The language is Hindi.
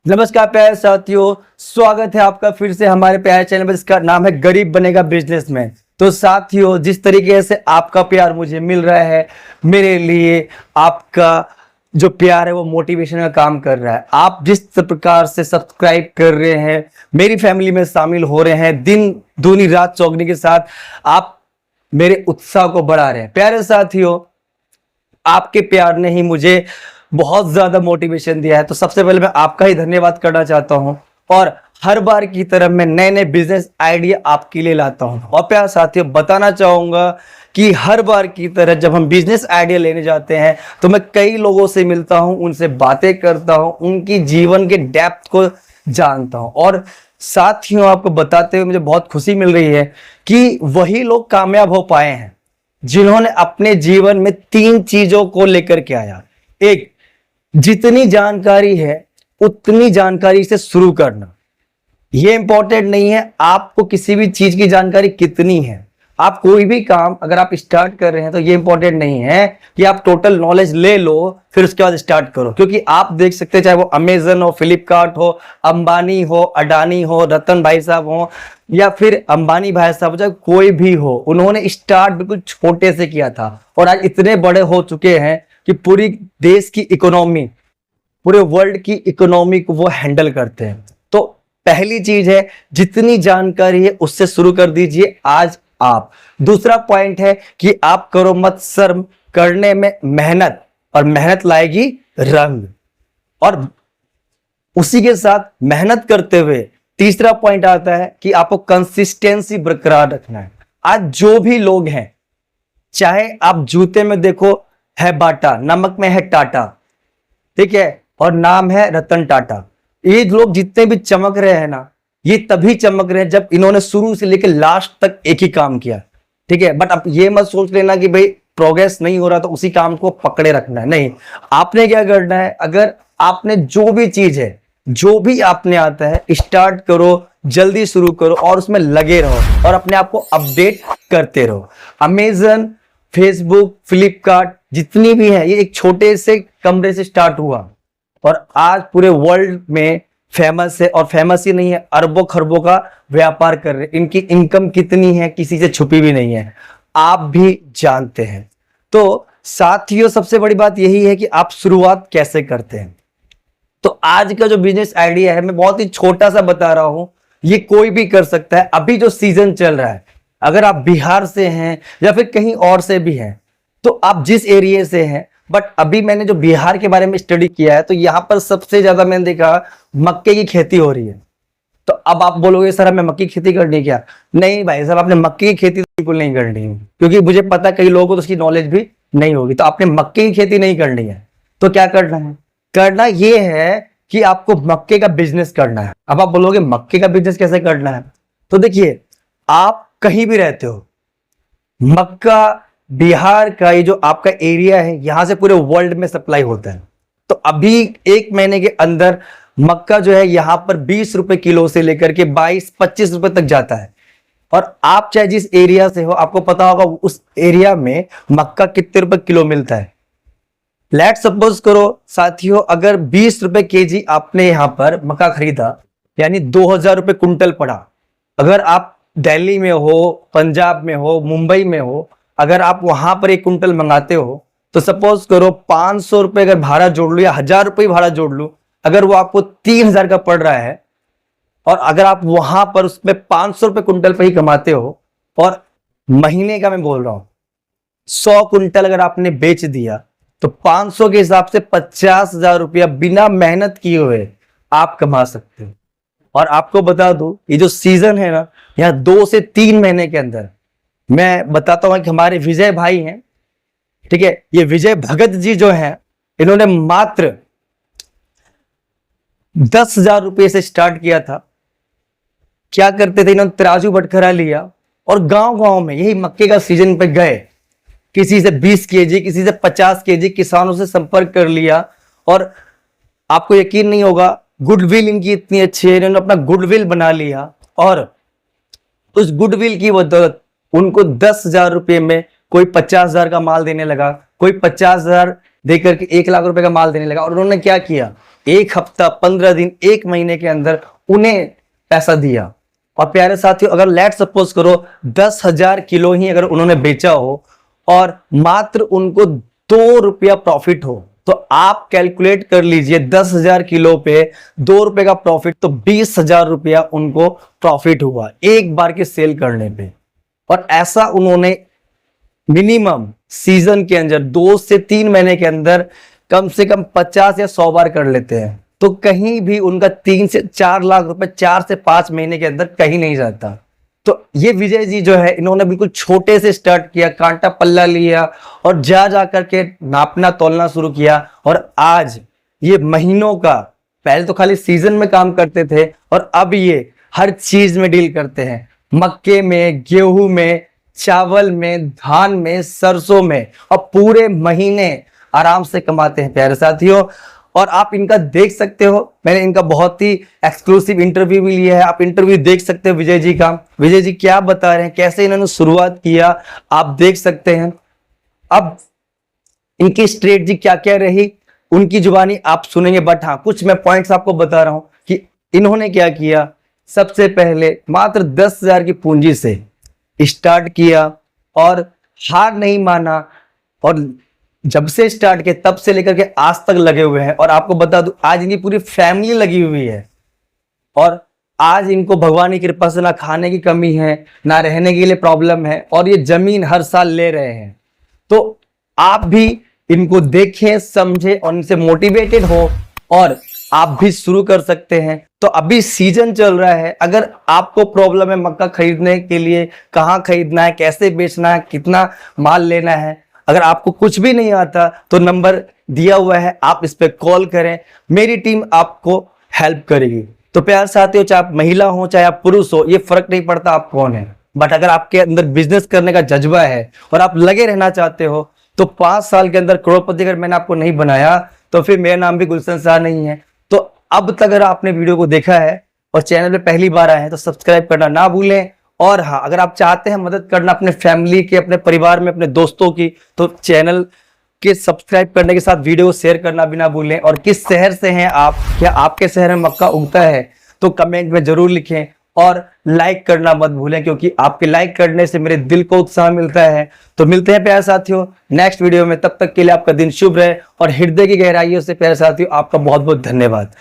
नमस्कार प्यारे साथियों, स्वागत है आपका फिर से हमारे प्यारे चैनल पर जिसका नाम है गरीब बनेगा बिजनेसमैन। तो साथियों, जिस तरीके से आपका प्यार मुझे मिल रहा है, मेरे लिए आपका जो प्यार है वो मोटिवेशन का काम कर रहा है। आप जिस प्रकार से सब्सक्राइब कर रहे हैं, मेरी फैमिली में शामिल हो रहे हैं, दिन दूनी रात चौगनी के साथ आप मेरे उत्साह को बढ़ा रहे हैं। प्यारे साथियों, आपके प्यार ने ही मुझे बहुत ज्यादा मोटिवेशन दिया है। तो सबसे पहले मैं आपका ही धन्यवाद करना चाहता हूं और हर बार की तरह मैं नए नए बिजनेस आइडिया आपके लिए लाता हूं। और प्यारे साथियों, बताना चाहूंगा कि हर बार की तरह जब हम बिजनेस आइडिया लेने जाते हैं तो मैं कई लोगों से मिलता हूं, उनसे बातें करता हूं, उनकी जीवन के डेप्थ को जानता हूं। और साथियों, आपको बताते हुए मुझे बहुत खुशी मिल रही है कि वही लोग कामयाब हो पाए हैं जिन्होंने अपने जीवन में 3 चीजों को लेकर के आया। एक, जितनी जानकारी है उतनी जानकारी से शुरू करना। यह इंपॉर्टेंट नहीं है आपको किसी भी चीज की जानकारी कितनी है। आप कोई भी काम अगर आप स्टार्ट कर रहे हैं तो ये इंपॉर्टेंट नहीं है कि आप टोटल नॉलेज ले लो फिर उसके बाद स्टार्ट करो। क्योंकि आप देख सकते हैं, चाहे वो अमेजन हो, फ्लिपकार्ट हो, अंबानी हो, अडानी हो, रतन भाई साहब हो या फिर अंबानी भाई साहब, चाहे कोई भी हो, उन्होंने स्टार्ट बिल्कुल छोटे से किया था और आज इतने बड़े हो चुके हैं कि पूरी देश की इकोनॉमी, पूरे वर्ल्ड की इकोनॉमी को वो हैंडल करते हैं। तो पहली चीज है, जितनी जानकारी है उससे शुरू कर दीजिए आज आप। दूसरा पॉइंट है कि आप करो मत शर्म, करने में मेहनत और मेहनत लाएगी रंग। और उसी के साथ मेहनत करते हुए तीसरा पॉइंट आता है कि आपको कंसिस्टेंसी बरकरार रखना है। आज जो भी लोग हैं, चाहे आप जूते में देखो है बाटा, नमक में है टाटा, ठीक है, और नाम है रतन टाटा। ये लोग जितने भी चमक रहे हैं ना, ये तभी चमक रहे हैं जब इन्होंने शुरू से लेकर लास्ट तक एक ही काम किया, ठीक है। बट अब ये मत सोच लेना कि भाई प्रोग्रेस नहीं हो रहा तो उसी काम को पकड़े रखना है। नहीं, आपने क्या करना है, अगर आपने जो भी चीज है, जो भी आपने आता है, स्टार्ट करो, जल्दी शुरू करो और उसमें लगे रहो और अपने आप को अपडेट करते रहो। अमेजन, फेसबुक, फ्लिपकार्ट जितनी भी है, ये एक छोटे से कमरे से स्टार्ट हुआ और आज पूरे वर्ल्ड में फेमस है। और फेमस ही नहीं है, अरबों खरबों का व्यापार कर रहे हैं। इनकी इनकम कितनी है किसी से छुपी भी नहीं है, आप भी जानते हैं। तो साथियों, सबसे बड़ी बात यही है कि आप शुरुआत कैसे करते हैं। तो आज का जो बिजनेस आइडिया है मैं बहुत ही छोटा सा बता रहा हूं, ये कोई भी कर सकता है। अभी जो सीजन चल रहा है, अगर आप बिहार से हैं या फिर कहीं और से भी हैं, तो आप जिस एरिया से हैं, बट अभी मैंने जो बिहार के बारे में स्टडी किया है तो यहां पर सबसे ज्यादा मैंने देखा मक्के की खेती हो रही है। तो अब आप बोलोगे सर हमें मक्के की खेती करनी क्या? नहीं भाई साहब, आपने मक्के की खेती बिल्कुल नहीं करनी है, क्योंकि मुझे पता कई लोगों को तो उसकी नॉलेज भी नहीं होगी। तो आपने मक्के की खेती नहीं करनी है तो क्या करना है? करना ये है कि आपको मक्के का बिजनेस करना है। अब आप बोलोगे मक्के का बिजनेस कैसे करना है? तो देखिए, आप कहीं भी रहते हो, मक्का बिहार का ये जो आपका एरिया है, यहां से पूरे वर्ल्ड में सप्लाई होता है। तो अभी 1 महीने के अंदर मक्का जो है यहां पर 20 रुपए किलो से लेकर के 22-25 रुपए तक जाता है। और आप चाहे जिस एरिया से हो, आपको पता होगा उस एरिया में मक्का कितने रुपए किलो मिलता है। लेट सपोज करो साथियों, अगर 20 रुपए केजी आपने यहां पर मक्का खरीदा, यानी 2000 रुपए कुंटल पड़ा। अगर आप दिल्ली में हो, पंजाब में हो, मुंबई में हो, अगर आप वहां पर 1 कुंटल मंगाते हो तो सपोज करो 500 रुपए अगर भाड़ा जोड़ लो या 1000 रुपए भाड़ा जोड़ लो, अगर वो आपको 3000 का पड़ रहा है और अगर आप वहां पर उसमें 500 रुपए कुंटल पे ही कमाते हो, और महीने का मैं बोल रहा हूं, 100 कुंटल अगर आपने बेच दिया तो 500 के हिसाब से 50,000 रुपया बिना मेहनत किए हुए आप कमा सकते हो। और आपको बता दूं, ये जो सीजन है ना, यहाँ 2 से 3 महीने के अंदर मैं बताता हूं कि हमारे विजय भाई हैं, ठीक है, ये विजय भगत जी जो हैं, इन्होंने मात्र 10,000 रुपये से स्टार्ट किया था। क्या करते थे, इन्होंने तराजू बटखरा लिया और गांव गांव में यही मक्के का सीजन पे गए, किसी से 20 केजी, किसी से 50 केजी किसानों से संपर्क कर लिया। और आपको यकीन नहीं होगा, गुडविल इनकी इतनी अच्छी है, इन्होंने अपना गुडविल बना लिया और उस गुडविल की बदौलत उनको 10,000 रुपये में कोई 50,000 का माल देने लगा, कोई 50,000 देकर के 1 लाख रुपए का माल देने लगा। और उन्होंने क्या किया, 1 हफ्ता, 15 दिन, 1 महीने के अंदर उन्हें पैसा दिया। और प्यारे साथियों, अगर लेट सपोज करो 10,000 किलो ही अगर उन्होंने बेचा हो और मात्र उनको 2 रुपया प्रॉफिट हो, तो आप कैलकुलेट कर लीजिए 10,000 किलो पे 2 रुपए का प्रॉफिट, तो 20,000 रुपया उनको प्रॉफिट हुआ एक बार के सेल करने पे। और ऐसा उन्होंने मिनिमम सीजन के अंदर 2 से 3 महीने के अंदर कम से कम 50 या 100 बार कर लेते हैं। तो कहीं भी उनका 3 से 4 लाख रुपए 4 से 5 महीने के अंदर कहीं नहीं जाता। तो ये विजय जी जो है, इन्होंने बिल्कुल छोटे से स्टार्ट किया, कांटा पल्ला लिया और जा करके नापना तोलना शुरू किया। और आज ये महीनों का, पहले तो खाली सीजन में काम करते थे और अब ये हर चीज में डील करते हैं। मक्के में, गेहूं में, चावल में, धान में, सरसों में, और पूरे महीने आराम से कमाते हैं प्यारे साथियों। और आप इनका देख सकते हो, मैंने इनका बहुत ही एक्सक्लूसिव इंटरव्यू भी लिया है, आप इंटरव्यू देख सकते हो विजय जी का। विजय जी क्या बता रहे हैं, कैसे इन्होंने शुरुआत किया, आप देख सकते हैं। अब इनकी स्ट्रेटजी क्या क्या रही, उनकी जुबानी आप सुनेंगे, बट हाँ कुछ मैं पॉइंट्स आपको बता रहा हूं कि इन्होंने क्या किया। सबसे पहले मात्र 10,000 की पूंजी से स्टार्ट किया और हार नहीं माना, और जब से स्टार्ट किया तब से लेकर के आज तक लगे हुए हैं। और आपको बता दूं, आज इनकी पूरी फैमिली लगी हुई है और आज इनको भगवान की कृपा से ना खाने की कमी है, ना रहने के लिए प्रॉब्लम है, और ये जमीन हर साल ले रहे हैं। तो आप भी इनको देखें, समझें और इनसे मोटिवेटेड हो और आप भी शुरू कर सकते हैं। तो अभी सीजन चल रहा है, अगर आपको प्रॉब्लम है मक्का खरीदने के लिए, कहाँ खरीदना है, कैसे बेचना है, कितना माल लेना है, अगर आपको कुछ भी नहीं आता तो नंबर दिया हुआ है, आप इस पे कॉल करें, मेरी टीम आपको हेल्प करेगी। तो प्यार साथियों, चाहे आप महिला हो चाहे आप पुरुष हो, ये फर्क नहीं पड़ता आप कौन है, बट अगर आपके अंदर बिजनेस करने का जज्बा है और आप लगे रहना चाहते हो, तो 5 साल के अंदर करोड़पति अगर मैंने आपको नहीं बनाया तो फिर मेरा नाम भी गुलशन शाह नहीं है। तो अब तक अगर आपने वीडियो को देखा है और चैनल पे पहली बार आए हैं तो सब्सक्राइब करना ना भूलें। और हाँ, अगर आप चाहते हैं मदद करना अपने फैमिली के, अपने परिवार में, अपने दोस्तों की, तो चैनल के सब्सक्राइब करने के साथ वीडियो शेयर करना भी ना भूलें। और किस शहर से हैं आप, क्या आपके शहर में मक्का उगता है, तो कमेंट में जरूर लिखें और लाइक करना मत भूलें, क्योंकि आपके लाइक करने से मेरे दिल को उत्साह मिलता है। तो मिलते हैं प्यारे साथियों नेक्स्ट वीडियो में, तब तक के लिए आपका दिन शुभ रहे और हृदय की गहराइयों से प्यारे साथियों आपका बहुत बहुत धन्यवाद।